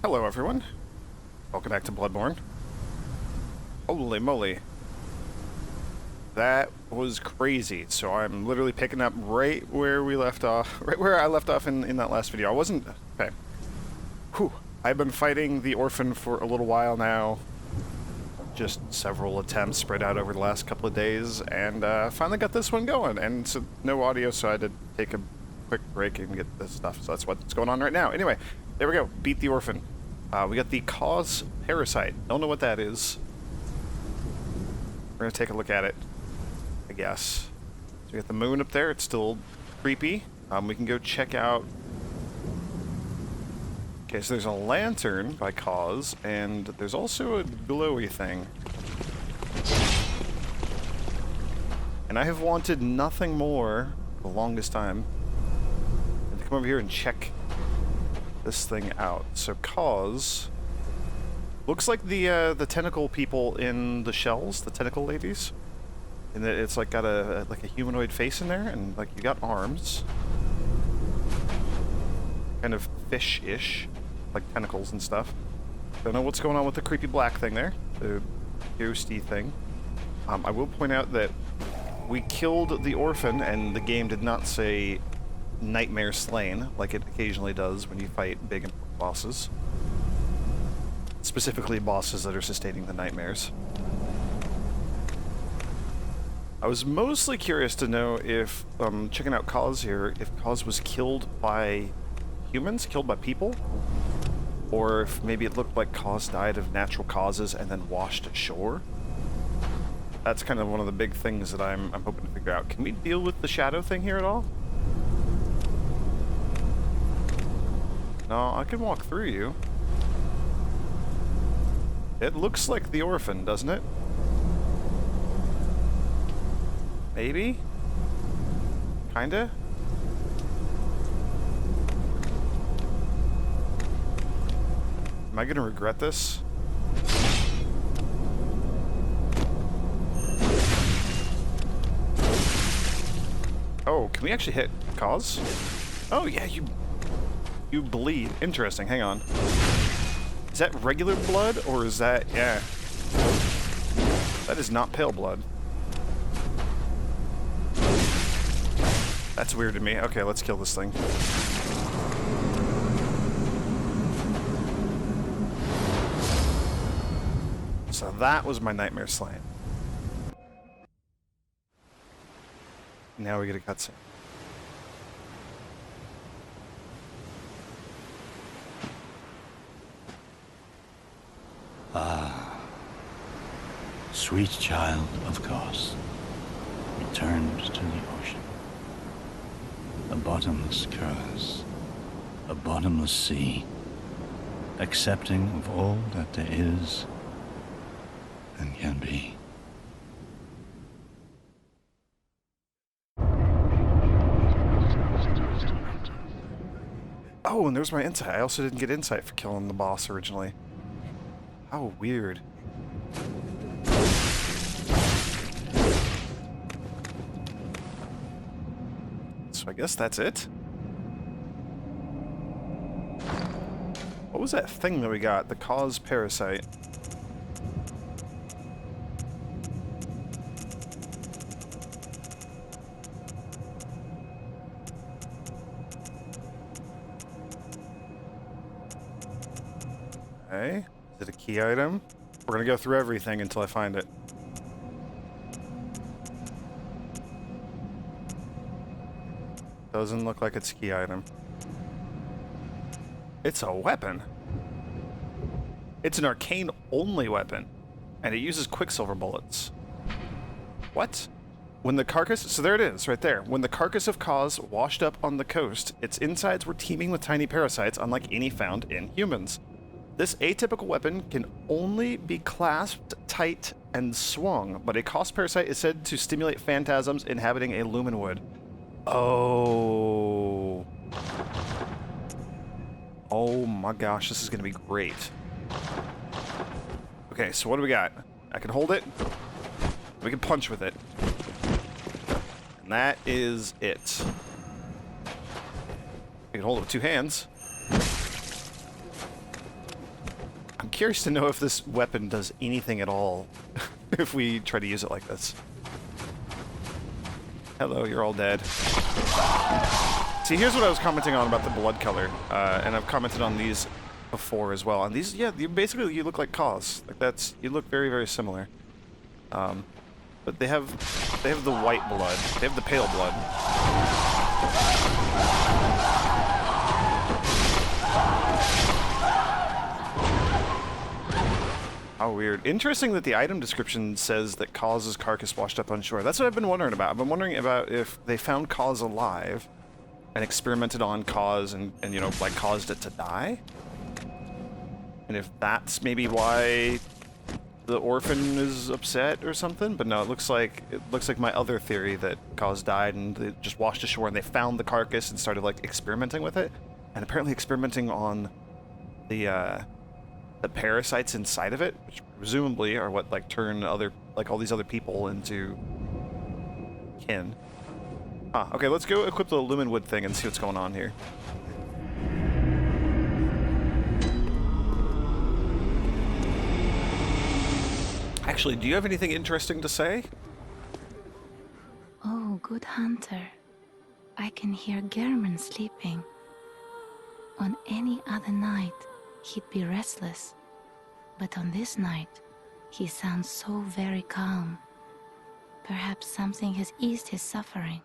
Hello everyone, welcome back to Bloodborne. Holy moly. That was crazy, so I'm literally picking up right where we left off, right where I left off in that last video. I wasn't... okay. Whew. I've been fighting the Orphan for a little while now. Just several attempts spread out over the last couple of days, and finally got this one going. And so, no audio, so I had to take a quick break and get this stuff, so that's what's going on right now. Anyway, there we go, beat the Orphan. We got the Cause Parasite. Don't know what that is. We're gonna take a look at it, I guess. So we got the moon up there, it's still creepy. We can go check out... okay, so there's a lantern by Cause, and there's also a glowy thing. And I have wanted nothing more for the longest time than to come over here and check this thing out. So Cause looks like the tentacle people in the shells, the tentacle ladies, and that it's like got a humanoid face in there, and like you got arms, kind of fish-ish, like tentacles and stuff. Don't know what's going on with the creepy black thing there, the ghosty thing. I will point out that we killed the Orphan, and the game did not say nightmare slain, like it occasionally does when you fight big important bosses. Specifically bosses that are sustaining the nightmares. I was mostly curious to know if, checking out Cause here, if Cause was killed by humans, killed by people, or if maybe it looked like Cause died of natural causes and then washed ashore. That's kind of one of the big things that I'm hoping to figure out. Can we deal with the shadow thing here at all? No, I can walk through you. It looks like the Orphan, doesn't it? Maybe? Kinda? Am I gonna regret this? Oh, can we actually hit Cause? Oh yeah, you bleed. Interesting, hang on. Is that regular blood, or is that... yeah. That is not pale blood. That's weird to me. Okay, let's kill this thing. So that was my nightmare slain. Now we get a cutscene. Ah, sweet child of Cause, returned to the ocean. A bottomless curse, a bottomless sea, accepting of all that there is and can be. Oh, and there's my insight. I also didn't get insight for killing the boss originally. How weird. So I guess that's it. What was that thing that we got? The Cause Parasite. Okay. Is it a key item? We're gonna go through everything until I find it. Doesn't look like it's a key item. It's a weapon. It's an arcane-only weapon, and it uses quicksilver bullets. What? When the carcass... so there it is, right there. When the carcass of Cause washed up on the coast, its insides were teeming with tiny parasites, unlike any found in humans. This atypical weapon can only be clasped tight and swung, but a Cause parasite is said to stimulate phantasms inhabiting a lumen wood. Oh. Oh my gosh, this is gonna be great. Okay, so what do we got? I can hold it. We can punch with it. And that is it. You can hold it with two hands. curious to know if this weapon does anything at all if we try to use it like this. Hello, you're all dead. See, here's what I was commenting on about the blood color, and I've commented on these before as well. And these, yeah, you basically you look like Cause. Like that's you look very, very similar. But they have the white blood. They have the pale blood. How weird. Interesting that the item description says that Cause's carcass washed up on shore. That's what I've been wondering about. I've been wondering about if they found Cause alive and experimented on Cause and you know, like caused it to die. And if that's maybe why the Orphan is upset or something. But no, it looks like my other theory that Cause died and they just washed ashore and they found the carcass and started like experimenting with it. And apparently experimenting on the parasites inside of it, which presumably are what like turn other all these other people into kin. Ah, okay, let's go equip the lumen wood thing and see what's going on here. Actually, do you have anything interesting to say? Oh, good hunter. I can hear German sleeping. On any other night, he'd be restless. But on this night, he sounds so very calm. Perhaps something has eased his suffering.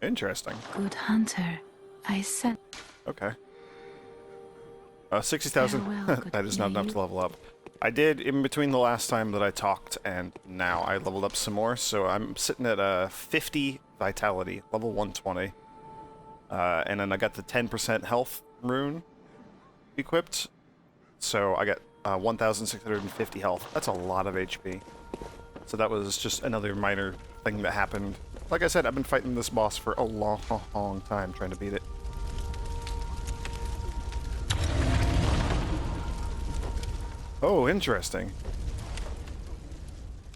Interesting. Good hunter, I sent... Okay. 60,000. That is not enough to level up. I did, in between the last time that I talked and now, I leveled up some more, so I'm sitting at 50 vitality, level 120. And then I got the 10% health rune equipped, so I got 1,650 health. That's a lot of HP. So that was just another minor thing that happened. Like I said, I've been fighting this boss for a long time trying to beat it. Oh, interesting.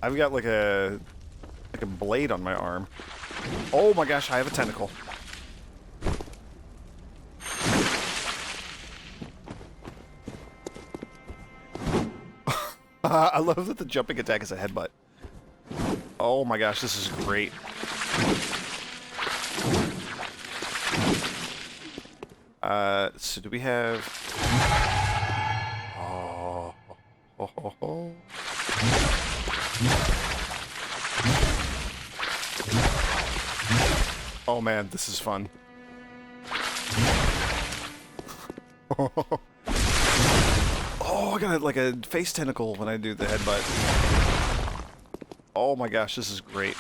I've got like a blade on my arm. Oh my gosh, I have a tentacle. I love that the jumping attack is a headbutt. Oh my gosh, this is great. So do we have... Oh. Oh man, this is fun. Oh, I got like a face tentacle when I do the headbutt. Oh my gosh, this is great.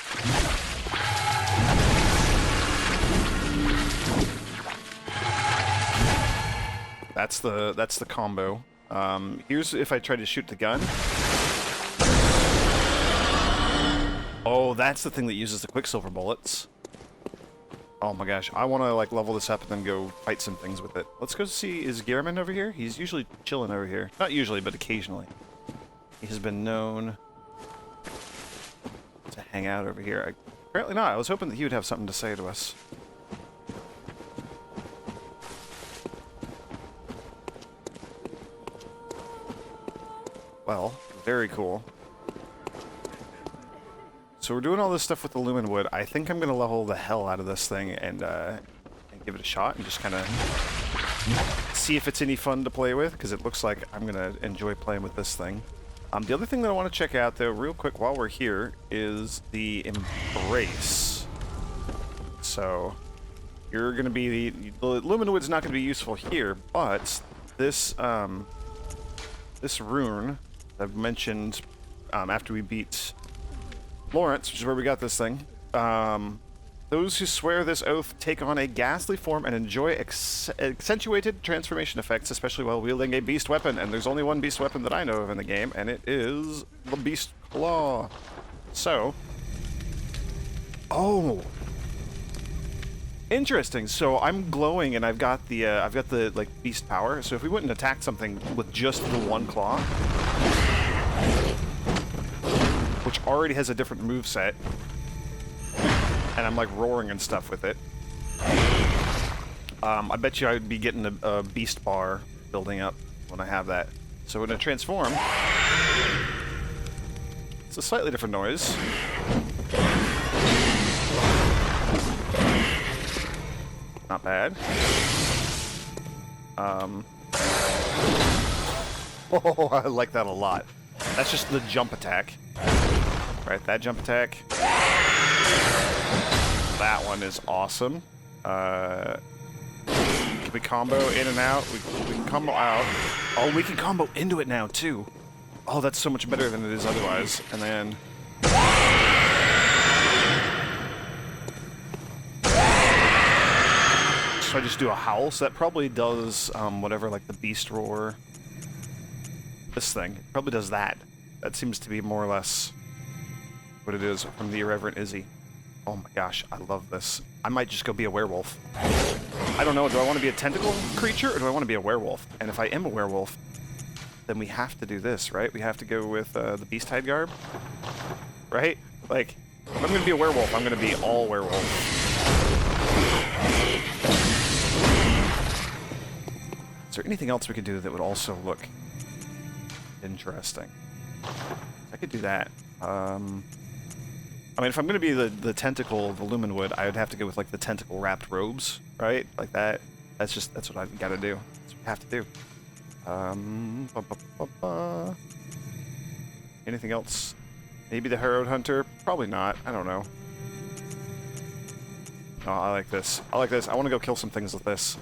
That's the combo. Here's if I try to shoot the gun. Oh, that's the thing that uses the Quicksilver bullets. Oh my gosh, I want to like level this up and then go fight some things with it. Let's go see, is Gehrman over here? He's usually chilling over here. Not usually, but occasionally. He has been known to hang out over here. Apparently not. I was hoping that he would have something to say to us. Well, very cool. So we're doing all this stuff with the lumen wood. I think I'm going to level the hell out of this thing and give it a shot and just kind of see if it's any fun to play with, because it looks like I'm going to enjoy playing with this thing. The other thing that I want to check out, though, real quick while we're here, is the Embrace. So you're going to be... The lumen wood's not going to be useful here, but this, this rune I've mentioned after we beat Lawrence, which is where we got this thing. Those who swear this oath take on a ghastly form and enjoy accentuated transformation effects, especially while wielding a beast weapon. And there's only one beast weapon that I know of in the game, and it is the Beast Claw. So, oh, interesting. So I'm glowing, and I've got the like beast power. So if we went and attacked something with just the one claw, which already has a different moveset, and I'm like roaring and stuff with it, I bet you I'd be getting a beast bar building up. when I have that. So when I transform, it's a slightly different noise. Not bad. Oh, I like that a lot. That's just the jump attack. Right, that jump attack. That one is awesome. Can we combo in and out? We can combo out. Oh, we can combo into it now, too. Oh, that's so much better than it is otherwise. And then... So I just do a howl, so that probably does whatever, like the beast roar. This thing, it probably does that. That seems to be more or less what it is from the Irreverent Izzy. Oh my gosh, I love this. I might just go be a werewolf. I don't know, do I want to be a tentacle creature or do I want to be a werewolf? And if I am a werewolf, then we have to do this, right? We have to go with the beast hide garb, right? Like, if I'm going to be a werewolf, I'm going to be all werewolf. Is there anything else we could do that would also look interesting? I could do that. I mean, if I'm going to be the tentacle, the lumen wood, I would have to go with like the tentacle wrapped robes, right? Like that. That's what I've got to do. That's what we have to do. Anything else? Maybe the Harrowed Hunter? Probably not. I don't know. Oh, I like this. I like this. I want to go kill some things with this.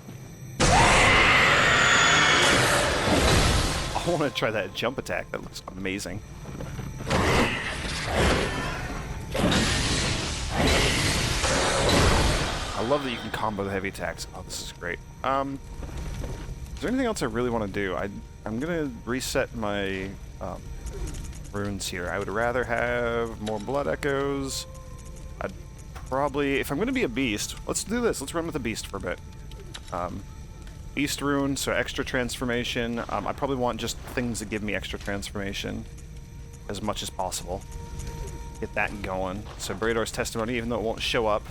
I want to try that jump attack. That looks amazing. I love that you can combo the heavy attacks. Oh, this is great. Is there anything else I really want to do? I'm going to reset my runes here. I would rather have more blood echoes. I'd probably... If I'm going to be a beast, let's do this. Let's run with a beast for a bit. Beast rune, so extra transformation. I probably want just things that give me extra transformation as much as possible. Get that going. So Brador's Testimony, even though it won't show up,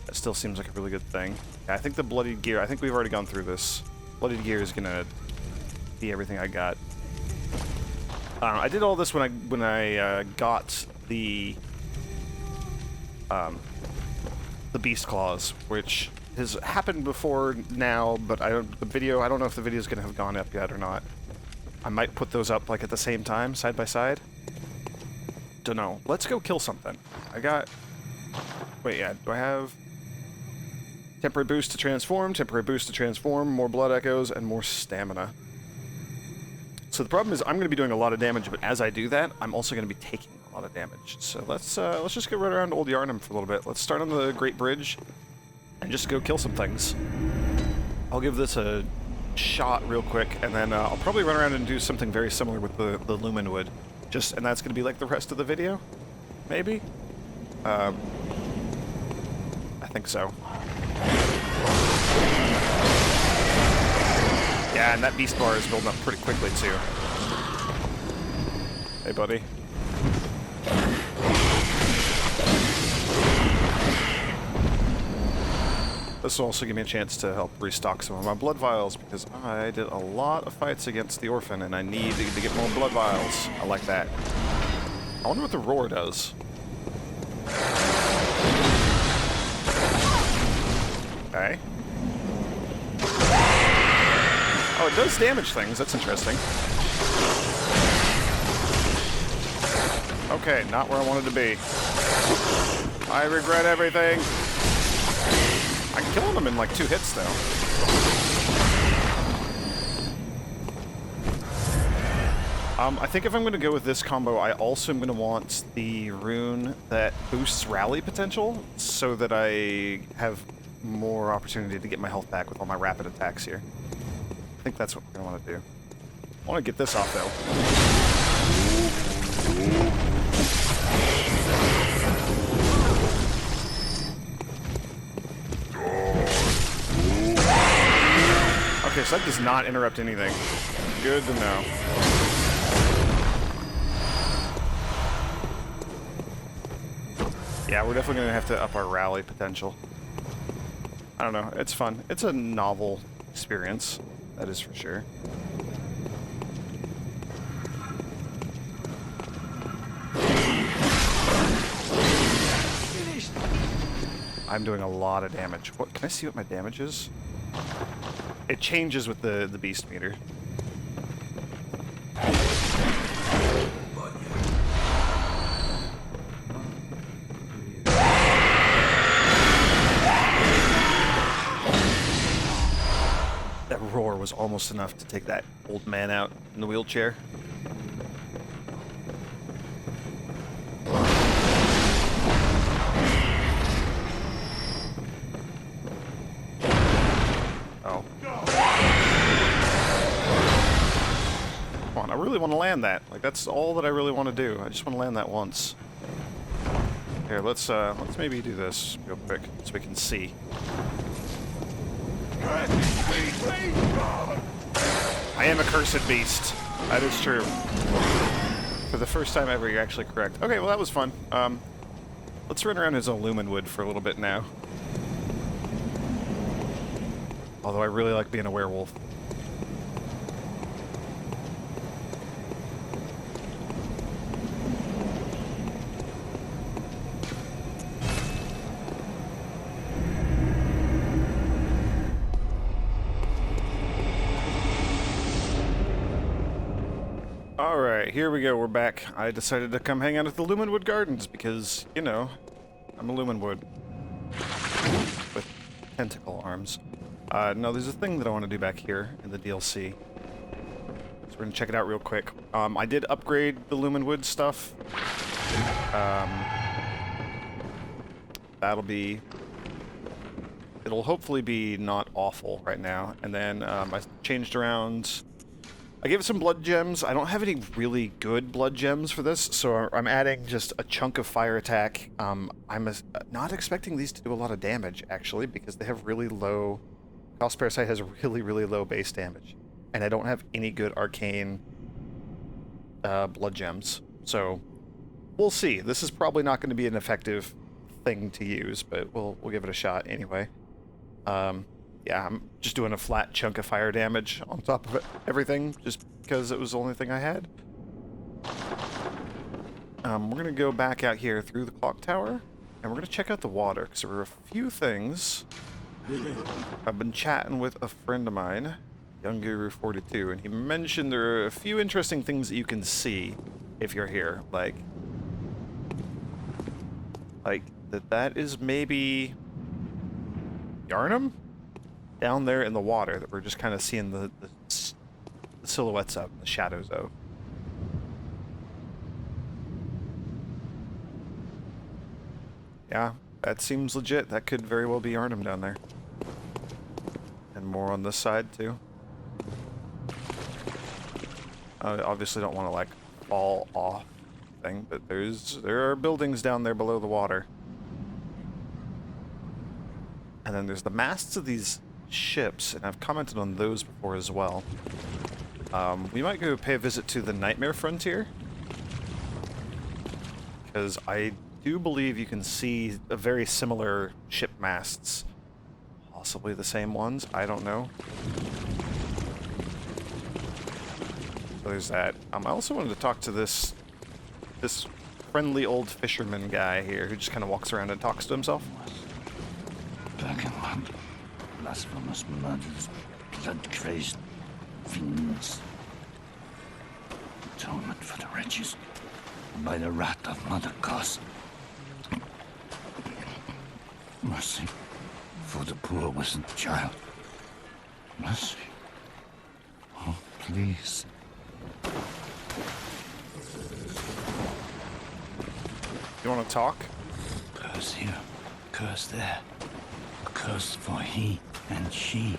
that still seems like a really good thing. Yeah, I think the Bloodied Gear, I think we've already gone through this. Bloodied Gear is gonna be everything I got. I did all this when I got the Beast Claws, which has happened before now, but I don't know if the video's gonna have gone up yet or not. I might put those up like at the same time, side by side. Dunno. Let's go kill something. Wait, yeah, do I have temporary boost to transform, more blood echoes, and more stamina. So the problem is I'm going to be doing a lot of damage, but as I do that, I'm also going to be taking a lot of damage. So let's just get right around Old Yarnum for a little bit. Let's start on the Great Bridge and just go kill some things. I'll give this a shot real quick, and then I'll probably run around and do something very similar with the Lumen Wood. And that's going to be like the rest of the video? Maybe? I think so. Yeah, and that beast bar is building up pretty quickly, too. Hey, buddy. This will also give me a chance to help restock some of my blood vials, because I did a lot of fights against the Orphan, and I need to get more blood vials. I like that. I wonder what the roar does. Okay. Oh, it does damage things. That's interesting. Okay, not where I wanted to be. I regret everything. I can kill them in like 2 hits, though. I think if I'm going to go with this combo, I also am going to want the rune that boosts rally potential, so that I have more opportunity to get my health back with all my rapid attacks here. I think that's what we're going to want to do. I want to get this off, though. Okay, so that does not interrupt anything. Good to know. Yeah, we're definitely going to have to up our rally potential. I don't know, it's fun. It's a novel experience, that is for sure. I'm doing a lot of damage. What, can I see what my damage is? It changes with the beast meter. That roar was almost enough to take that old man out in the wheelchair. Oh. Come on, I really want to land that. Like, that's all that I really want to do. I just want to land that once. Here, let's maybe do this real quick so we can see. I am a cursed beast. That is true. For the first time ever, you're actually correct. Okay, well that was fun. Let's run around as Illuminwood for a little bit now. Although I really like being a werewolf. Alright, here we go, we're back. I decided to come hang out at the Illuminwood Gardens because, you know, I'm a Illuminwood. With tentacle arms. No, there's a thing that I want to do back here in the DLC. So we're going to check it out real quick. I did upgrade the Illuminwood stuff. That'll be... It'll hopefully be not awful right now. And then I changed around... I gave it some blood gems. I don't have any really good blood gems for this, so I'm adding just a chunk of fire attack. I'm not expecting these to do a lot of damage, actually, because they have really low... Chaos Parasite has really, really low base damage. And I don't have any good arcane blood gems. So, we'll see. This is probably not going to be an effective thing to use, but we'll give it a shot anyway. Yeah, I'm just doing a flat chunk of fire damage on top of everything, just because it was the only thing I had. We're going to go back out here through the clock tower, and we're going to check out the water, because there were a few things. I've been chatting with a friend of mine, Young Guru 42, and he mentioned there are a few interesting things that you can see if you're here, like that is maybe Yarnum? Down there in the water that we're just kind of seeing the silhouettes of, the shadows of. Yeah, that seems legit. That could very well be Arnhem down there. And more on this side, too. I obviously don't want to, like, fall off thing, but there are buildings down there below the water. And then there's the masts of these ships, and I've commented on those before as well. We might go pay a visit to the Nightmare Frontier, because I do believe you can see a very similar ship masts. Possibly the same ones, I don't know. So there's that. I also wanted to talk to this friendly old fisherman guy here who just kind of walks around and talks to himself. Vagabond, blasphemous murders, blood-crazed fiends. Atonement for the wretches by the wrath of Mother Goss. Mercy for the poor wizened child. Mercy. Oh, please. You want to talk? Curse here, curse there. A curse for he and she.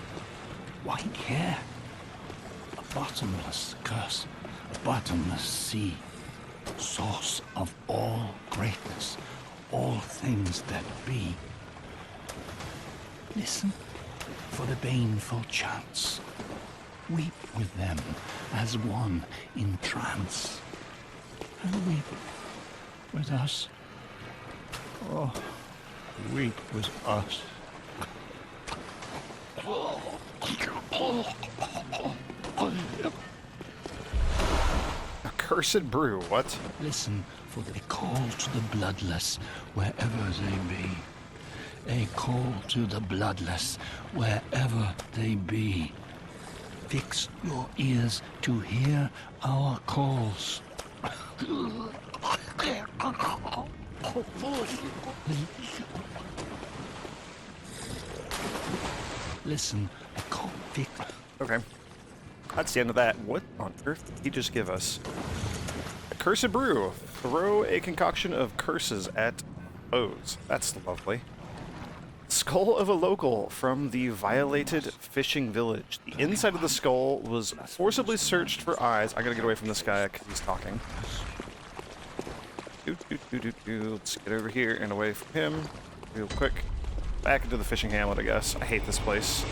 White hair. A bottomless curse. A bottomless sea. Source of all greatness. All things that be. Listen for the baneful chants. Weep with them as one in trance. And weep with us. Oh, weep with us. A cursed brew, what? Listen for the call to the bloodless wherever they be. a call to the bloodless, wherever they be. Fix your ears to hear our calls. Listen, fix. Okay. That's the end of that. What on earth did he just give us? A cursed brew. Throw a concoction of curses at foes. That's lovely. Skull of a local from the violated fishing village. The inside of the skull was forcibly searched for eyes. I gotta get away from this guy because he's talking. Let's get over here and away from him real quick. Back into the fishing hamlet, I guess. I hate this place.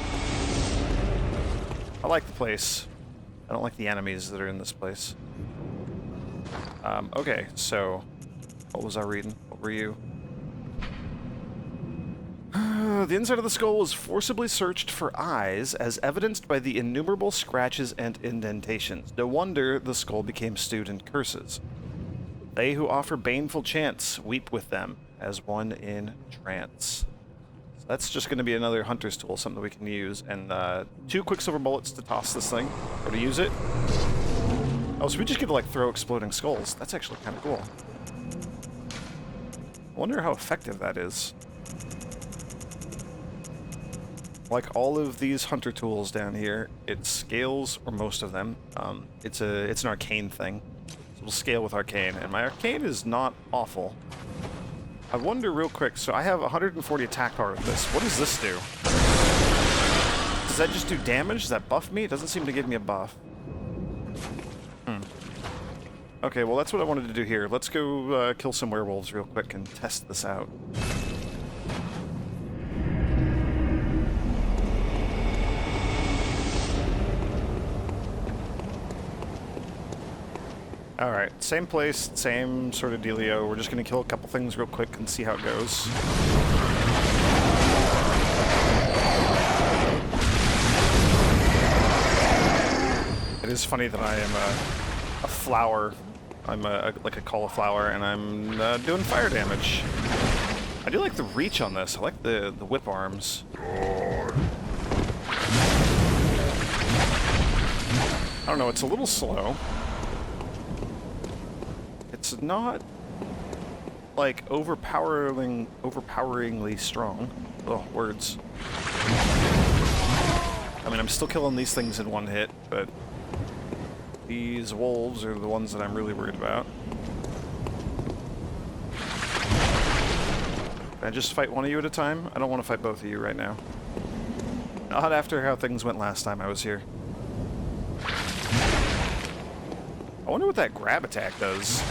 I like the place. I don't like the enemies that are in this place. Okay, so what was I reading? What were you? The inside of the skull was forcibly searched for eyes, as evidenced by the innumerable scratches and indentations. No wonder the skull became stewed in curses. They who offer baneful chants weep with them, as one in trance. So that's just going to be another hunter's tool, something that we can use. And 2 quicksilver bullets to toss this thing, or to use it. Oh, so we just get to, like, throw exploding skulls. That's actually kind of cool. I wonder how effective that is. Like all of these hunter tools down here, it scales, or most of them. It's an arcane thing. So it'll scale with arcane, and my arcane is not awful. I wonder real quick, so I have 140 attack power with this. What does this do? Does that just do damage? Does that buff me? It doesn't seem to give me a buff. Okay, well that's what I wanted to do here. Let's go kill some werewolves real quick and test this out. Alright, same place, same sort of dealio. We're just gonna kill a couple things real quick and see how it goes. It is funny that I am a flower. I'm like a cauliflower, and I'm doing fire damage. I do like the reach on this. I like the whip arms. I don't know, it's a little slow. It's not, like, overpoweringly strong. Oh, words. I mean, I'm still killing these things in one hit, but these wolves are the ones that I'm really worried about. Can I just fight one of you at a time? I don't want to fight both of you right now. Not after how things went last time I was here. I wonder what that grab attack does.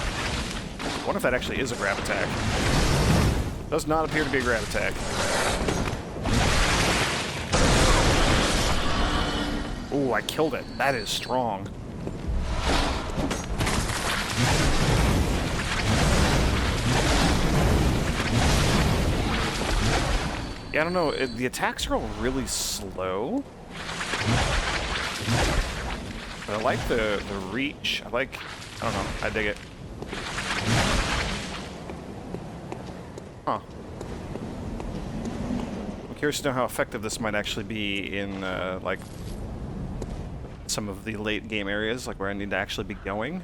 I wonder if that actually is a grab attack. Does not appear to be a grab attack. Ooh, I killed it. That is strong. Yeah, I don't know. The attacks are all really slow. But I like the reach. I don't know. I dig it. Huh. I'm curious to know how effective this might actually be in, like, some of the late game areas, like where I need to actually be going.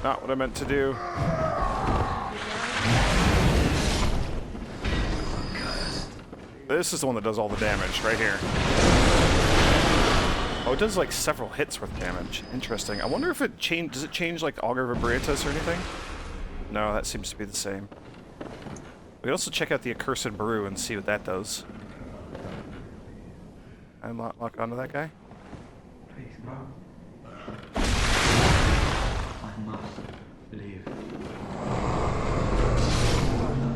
Not what I meant to do. This is the one that does all the damage, right here. Oh, it does like several hits worth of damage. Interesting. I wonder if it does it change like Augur Vibratus or anything? No, that seems to be the same. We can also check out the Accursed Brew and see what that does. I lock onto that guy? Please, no. I must leave.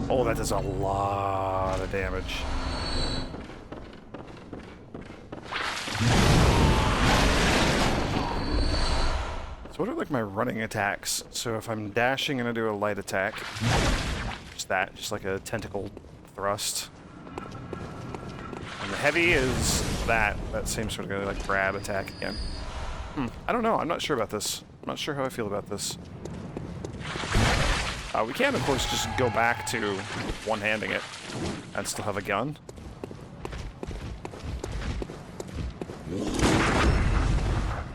Oh, that does a lot of damage. So what are like my running attacks? So if I'm dashing, I'm gonna do a light attack. Just like a tentacle thrust. And the heavy is that same sort of like grab attack again. I don't know, I'm not sure about this. I'm not sure how I feel about this. We can, of course, just go back to one-handing it and still have a gun.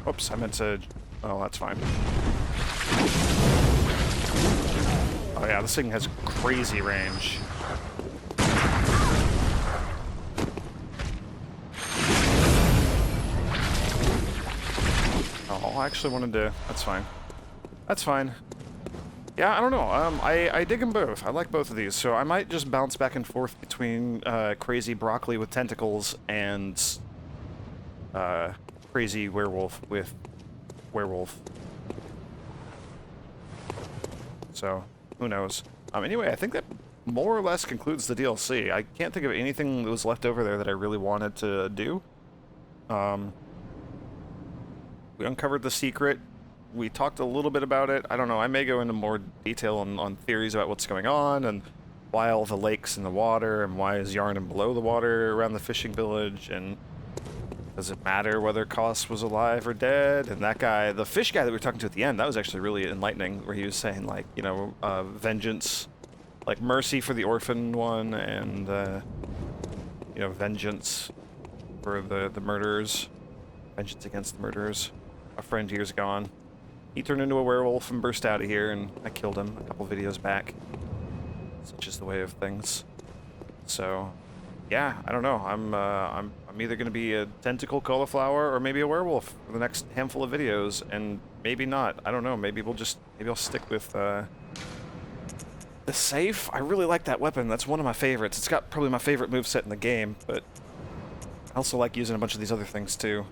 Oops, I meant to... Oh, that's fine. Oh yeah, this thing has crazy range. Oh, I actually wanted to... That's fine. That's fine. Yeah, I don't know. I dig them both. I like both of these, so I might just bounce back and forth between crazy broccoli with tentacles and crazy werewolf with werewolf. So, who knows? Anyway, I think that more or less concludes the DLC. I can't think of anything that was left over there that I really wanted to do. We uncovered the secret. We talked a little bit about it. I don't know, I may go into more detail on theories about what's going on, and why all the lakes in the water, and why is Yarnum below the water around the fishing village, and does it matter whether Koss was alive or dead? And that guy, the fish guy that we were talking to at the end, that was actually really enlightening, where he was saying, like, you know, vengeance, like mercy for the orphan one, and, you know, vengeance for the murderers. Vengeance against the murderers. A friend years gone. He turned into a werewolf and burst out of here, and I killed him a couple videos back. Such is the way of things. So, yeah, I don't know. I'm either going to be a tentacle cauliflower or maybe a werewolf for the next handful of videos, and maybe not. I don't know. Maybe I'll stick with the safe. I really like that weapon. That's one of my favorites. It's got probably my favorite moveset in the game, but I also like using a bunch of these other things too.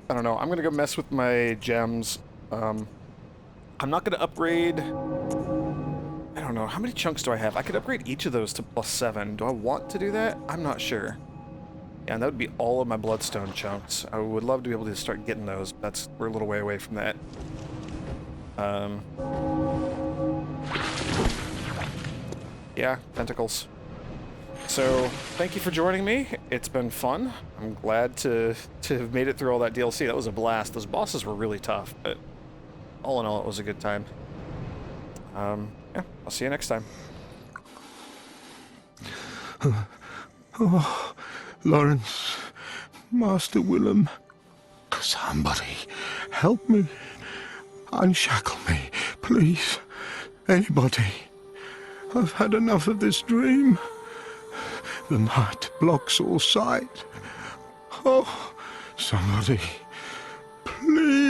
I don't know. I'm gonna go mess with my gems. I'm not gonna upgrade... I don't know. How many chunks do I have? I could upgrade each of those to +7. Do I want to do that? I'm not sure. Yeah, and that would be all of my bloodstone chunks. I would love to be able to start getting those, but we're a little way away from that. Yeah, tentacles. So, thank you for joining me. It's been fun. I'm glad to have made it through all that DLC. That was a blast. Those bosses were really tough, but all in all, it was a good time. Yeah, I'll see you next time. Oh, Lawrence, Master Willem, somebody help me. Unshackle me, please. Anybody. I've had enough of this dream. The night blocks all sight. Oh, somebody, please.